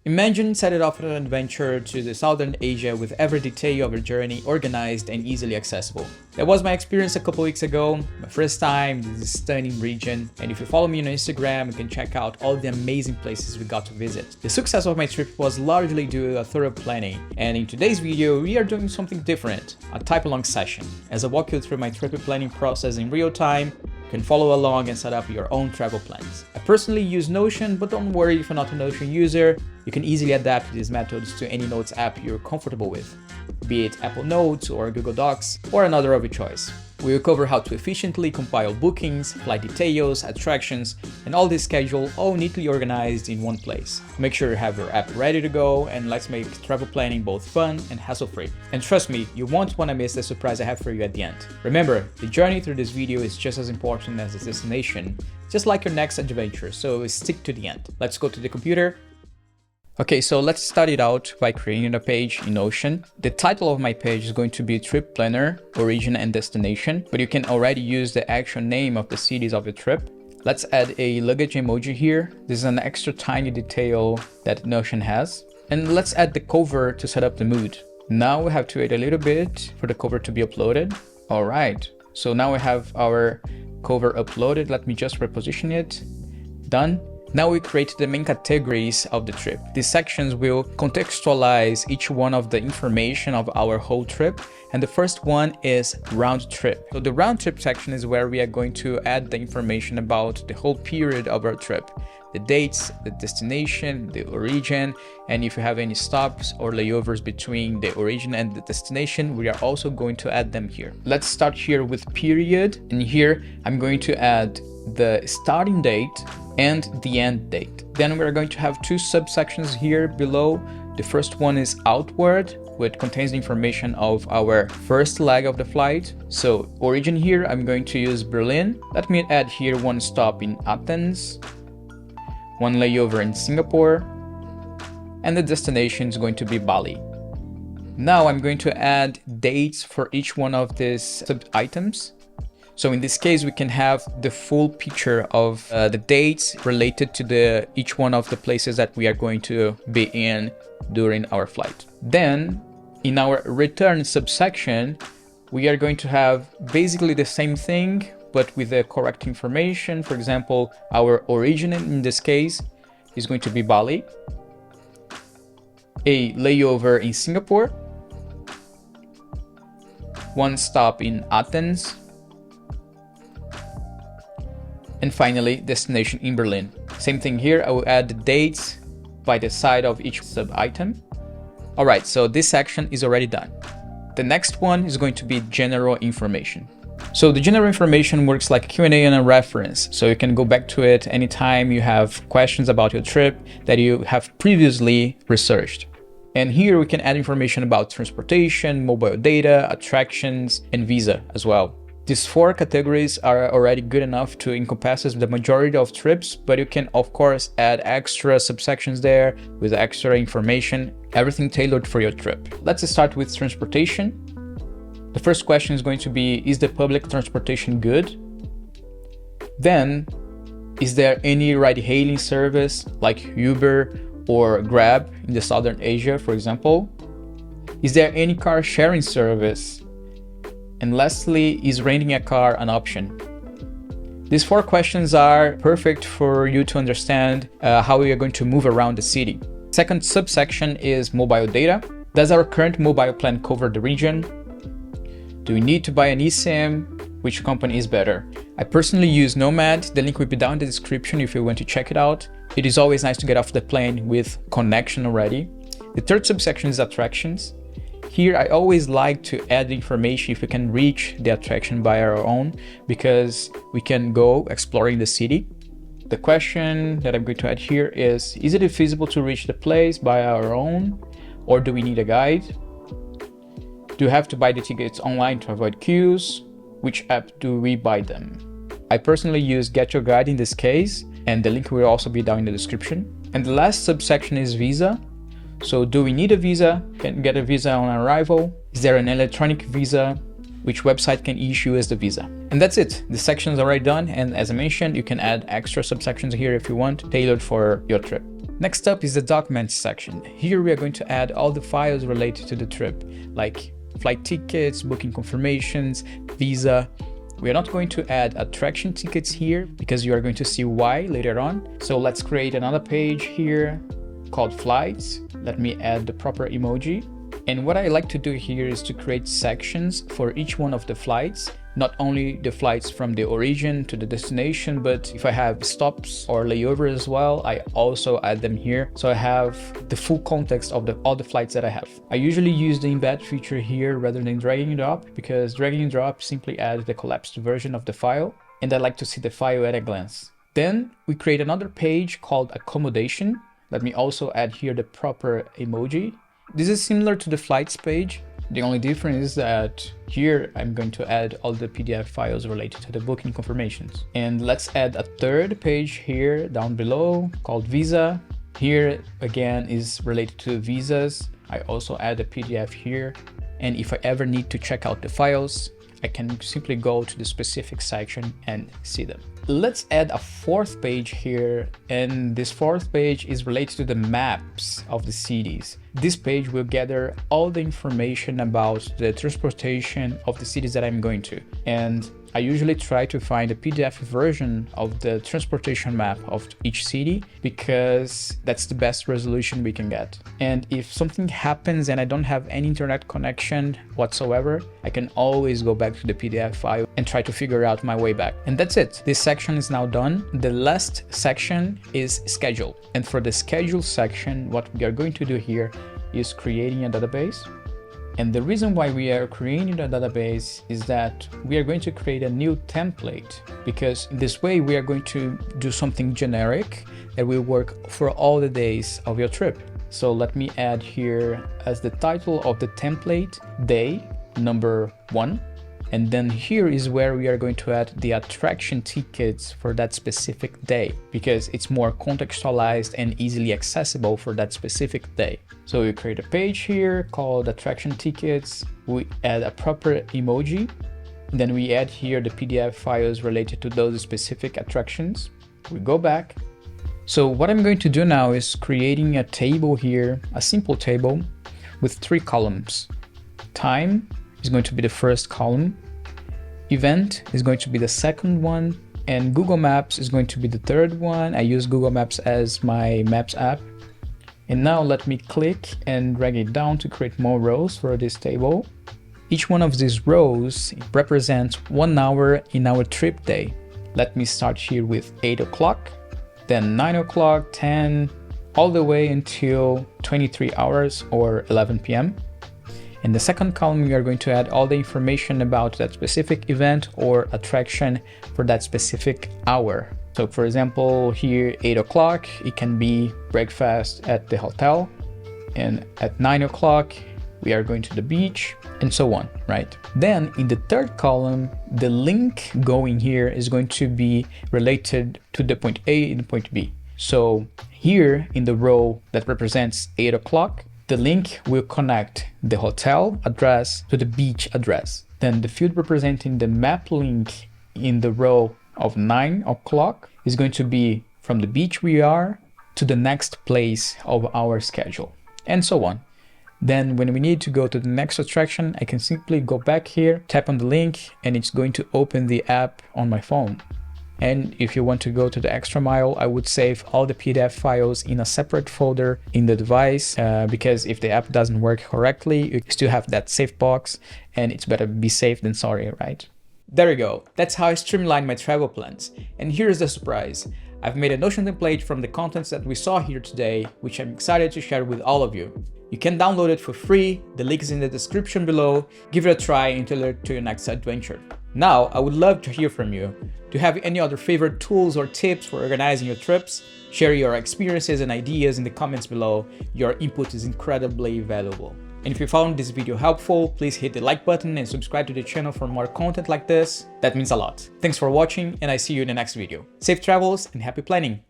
Imagine setting off on an adventure to the Southern Asia with every detail of your journey organized and easily accessible. That was my experience a couple weeks ago, my first time in this stunning region, and if you follow me on Instagram, you can check out all the amazing places we got to visit. The success of my trip was largely due to a thorough planning, and in today's video, we are doing something different, a type-along session. As I walk you through my trip planning process in real time, you can follow along and set up your own travel plans. I personally use Notion, but don't worry if you're not a Notion user, you can easily adapt these methods to any notes app you're comfortable with, be it Apple Notes or Google Docs or another of your choice. We will cover how to efficiently compile bookings, flight details, attractions, and all this schedule all neatly organized in one place. Make sure you have your app ready to go, and let's make travel planning both fun and hassle-free. And trust me, you won't want to miss the surprise I have for you at the end. Remember, the journey through this video is just as important as the destination, just like your next adventure, so stick to the end. Let's go to the computer. Okay, so let's start it out by creating a page in Notion. The title of my page is going to be Trip Planner, Origin and Destination, but you can already use the actual name of the cities of your trip. Let's add a luggage emoji here. This is an extra tiny detail that Notion has. And let's add the cover to set up the mood. Now we have to wait a little bit for the cover to be uploaded. All right, so now we have our cover uploaded. Let me just reposition it. Done. Now we create the main categories of the trip. These sections will contextualize each one of the information of our whole trip. And the first one is round trip. So the round trip section is where we are going to add the information about the whole period of our trip. The dates, the destination, the origin, and if you have any stops or layovers between the origin and the destination, we are also going to add them here. Let's start here with period. And here I'm going to add the starting date and the end date. Then we're going to have two subsections here below. The first one is outward, which contains the information of our first leg of the flight. So origin here, I'm going to use Berlin. Let me add here one stop in Athens, one layover in Singapore, and the destination is going to be Bali. Now I'm going to add dates for each one of these sub-items. So in this case, we can have the full picture of the dates related to each one of the places that we are going to be in during our flight. Then in our return subsection, we are going to have basically the same thing, but with the correct information. For example, our origin in this case is going to be Bali, a layover in Singapore, one stop in Athens, and finally, destination in Berlin. Same thing here, I will add the dates by the side of each sub-item. All right, so this section is already done. The next one is going to be general information. So the general information works like a Q&A and a reference. So you can go back to it anytime you have questions about your trip that you have previously researched. And here we can add information about transportation, mobile data, attractions, and visa as well. These four categories are already good enough to encompass the majority of trips, but you can of course add extra subsections there with extra information, everything tailored for your trip. Let's start with transportation. The first question is going to be, is the public transportation good? Then, is there any ride-hailing service like Uber or Grab in the Southern Asia, for example? Is there any car sharing service? And lastly, is renting a car an option? These four questions are perfect for you to understand how we are going to move around the city. Second subsection is mobile data. Does our current mobile plan cover the region? Do we need to buy an eSIM? Which company is better? I personally use Nomad. The link will be down in the description if you want to check it out. It is always nice to get off the plane with connection already. The third subsection is attractions. Here, I always like to add information if we can reach the attraction by our own, because we can go exploring the city. The question that I'm going to add here is it feasible to reach the place by our own, or do we need a guide? Do we have to buy the tickets online to avoid queues? Which app do we buy them? I personally use Get Your Guide in this case, and the link will also be down in the description. And the last subsection is visa. So do we need a visa? Can we get a visa on arrival? Is there an electronic visa? Which website can issue us the visa? And that's it. The section is already done. And as I mentioned, you can add extra subsections here if you want, tailored for your trip. Next up is the documents section. Here we are going to add all the files related to the trip, like flight tickets, booking confirmations, visa. We are not going to add attraction tickets here because you are going to see why later on. So let's create another page here called flights. Let me add the proper emoji. And what I like to do here is to create sections for each one of the flights, not only the flights from the origin to the destination, but if I have stops or layovers as well, I also add them here. So I have the full context of all the flights that I have. I usually use the embed feature here rather than dragging and drop, because dragging and drop simply adds the collapsed version of the file, and I like to see the file at a glance. Then we create another page called accommodation. Let me also add here the proper emoji. This is similar to the flights page. The only difference is that here I'm going to add all the PDF files related to the booking confirmations. And let's add a third page here down below called visa. Here again is related to visas. I also add a PDF here. And if I ever need to check out the files, I can simply go to the specific section and see them. Let's add a fourth page here, and this fourth page is related to the maps of the cities. This page will gather all the information about the transportation of the cities that I'm going to, and I usually try to find a PDF version of the transportation map of each city because that's the best resolution we can get. And if something happens and I don't have any internet connection whatsoever, I can always go back to the PDF file and try to figure out my way back. And that's it. This section is now done. The last section is schedule. And for the schedule section, what we are going to do here is creating a database. And the reason why we are creating a database is that we are going to create a new template, because in this way we are going to do something generic that will work for all the days of your trip. So let me add here as the title of the template, day number 1. And then here is where we are going to add the attraction tickets for that specific day, because it's more contextualized and easily accessible for that specific day. So we create a page here called attraction tickets. We add a proper emoji. Then we add here the PDF files related to those specific attractions. We go back. So what I'm going to do now is creating a table here, a simple table with 3 columns. Time is going to be the first column, event is going to be the second one, and Google Maps is going to be the third one. I use Google Maps as my Maps app. And now let me click and drag it down to create more rows for this table. Each one of these rows represents 1 hour in our trip day. Let me start here with 8 o'clock, then 9 o'clock, 10, all the way until 23 hours or 11 p.m. In the second column, we are going to add all the information about that specific event or attraction for that specific hour. So for example, here 8 o'clock, it can be breakfast at the hotel. And at 9 o'clock, we are going to the beach and so on, right? Then in the third column, the link going here is going to be related to the point A and the point B. So here in the row that represents 8 o'clock, the link will connect the hotel address to the beach address. Then the field representing the map link in the row of 9 o'clock is going to be from the beach we are to the next place of our schedule, and so on. Then when we need to go to the next attraction, I can simply go back here, tap on the link, and it's going to open the app on my phone. And if you want to go to the extra mile, I would save all the PDF files in a separate folder in the device, because if the app doesn't work correctly, you still have that safe box, and it's better be safe than sorry, right? There you go. That's how I streamline my travel plans. And here's the surprise. I've made a Notion template from the contents that we saw here today, which I'm excited to share with all of you. You can download it for free. The link is in the description below. Give it a try and tailor it to your next adventure. Now, I would love to hear from you. Do you have any other favorite tools or tips for organizing your trips? Share your experiences and ideas in the comments below. Your input is incredibly valuable. And if you found this video helpful, please hit the like button and subscribe to the channel for more content like this. That means a lot. Thanks for watching, and I see you in the next video. Safe travels and happy planning!